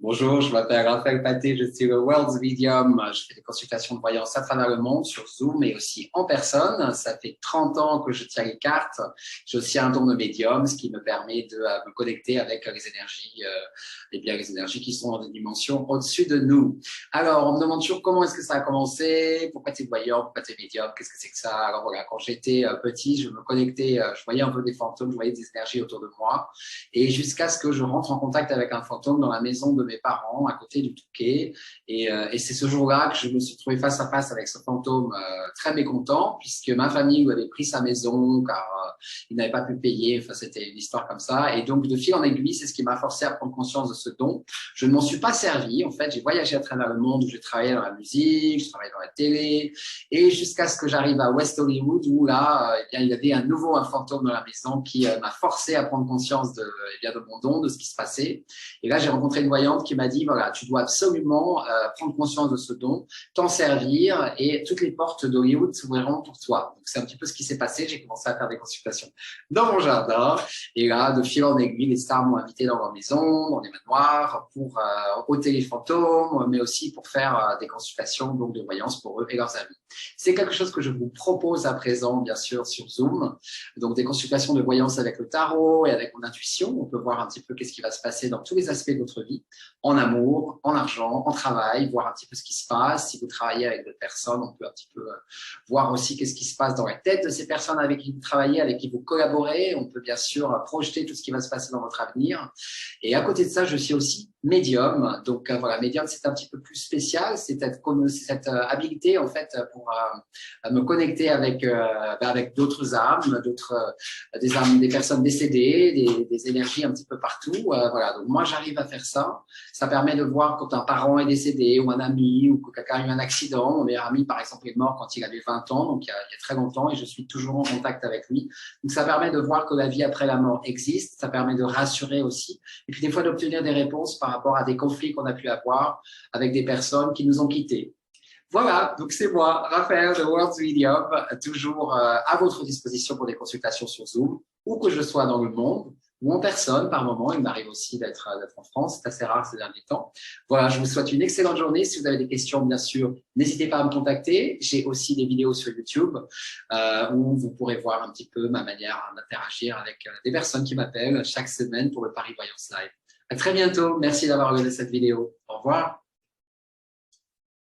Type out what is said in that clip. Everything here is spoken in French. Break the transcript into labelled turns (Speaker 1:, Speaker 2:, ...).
Speaker 1: Bonjour, je m'appelle Raphaël Paté, je suis le World's Medium. Je fais des consultations de voyance à travers le monde sur Zoom et aussi en personne. Ça fait 30 ans que je tiens les cartes. J'ai aussi un don de médium, ce qui me permet de me connecter avec les énergies, les énergies qui sont dans des dimensions au-dessus de nous. Alors, on me demande toujours comment est-ce que ça a commencé, pourquoi tu es voyant, pourquoi tu es médium, qu'est-ce que c'est que ça? Alors voilà, quand j'étais petit, je me connectais, je voyais un peu des fantômes, je voyais des énergies autour de moi. Et jusqu'à ce que je rentre en contact avec un fantôme dans la maison de mes parents, à côté du Touquet. Et c'est ce jour-là que je me suis trouvé face à face avec ce fantôme très mécontent, puisque ma famille lui avait pris sa maison, car il n'avait pas pu payer. Enfin, c'était une histoire comme ça. Et donc, de fil en aiguille, c'est ce qui m'a forcé à prendre conscience de ce don. Je ne m'en suis pas servi. En fait, j'ai voyagé à travers le monde où j'ai travaillé dans la musique, je travaillais dans la télé, et jusqu'à ce que j'arrive à West Hollywood, où là, eh bien, il y avait un fantôme dans la maison qui m'a forcé à prendre conscience de mon don, de ce qui se passait. Et là, j'ai rencontré une voyante qui m'a dit, voilà, tu dois absolument prendre conscience de ce don, t'en servir, et toutes les portes d'Hollywood s'ouvriront pour toi. Donc, c'est un petit peu ce qui s'est passé. J'ai commencé à faire des consultations dans mon jardin. Et là, de fil en aiguille, les stars m'ont invité dans leur maison, dans les manoirs, pour ôter les fantômes, mais aussi pour faire des consultations donc, de voyance pour eux et leurs amis. C'est quelque chose que je vous propose à présent, bien sûr, sur Zoom. Donc, des consultations de voyance avec le tarot et avec mon intuition. On peut voir un petit peu qu'est-ce qui va se passer dans tous les aspects de votre vie, en amour, en argent, en travail, voir un petit peu ce qui se passe. Si vous travaillez avec d'autres personnes, on peut un petit peu voir aussi qu'est-ce qui se passe dans la tête de ces personnes avec qui vous travaillez, avec qui vous collaborez. On peut bien sûr projeter tout ce qui va se passer dans votre avenir. Et à côté de ça, je suis aussi médium. Donc voilà, médium, c'est un petit peu plus spécial. C'est cette habilité en fait pour me connecter avec d'autres âmes, des âmes, des personnes décédées, des énergies un petit peu partout. Voilà. Donc moi, j'arrive à faire ça. Ça permet de voir quand un parent est décédé ou un ami ou que quelqu'un a eu un accident. Mon meilleur ami, par exemple, est mort quand il avait 20 ans, donc il y a très longtemps, et je suis toujours en contact avec lui. Donc ça permet de voir que la vie après la mort existe. Ça permet de rassurer aussi. Et puis des fois d'obtenir des réponses par rapport à des conflits qu'on a pu avoir avec des personnes qui nous ont quittés. Voilà, donc c'est moi, Raphaël de World's Medium, toujours à votre disposition pour des consultations sur Zoom, où que je sois dans le monde, ou en personne par moment. Il m'arrive aussi d'être en France, c'est assez rare ces derniers temps. Voilà, je vous souhaite une excellente journée. Si vous avez des questions, bien sûr, n'hésitez pas à me contacter. J'ai aussi des vidéos sur YouTube où vous pourrez voir un petit peu ma manière d'interagir avec des personnes qui m'appellent chaque semaine pour le Paris Voyance Live. À très bientôt. Merci d'avoir regardé cette vidéo. Au revoir.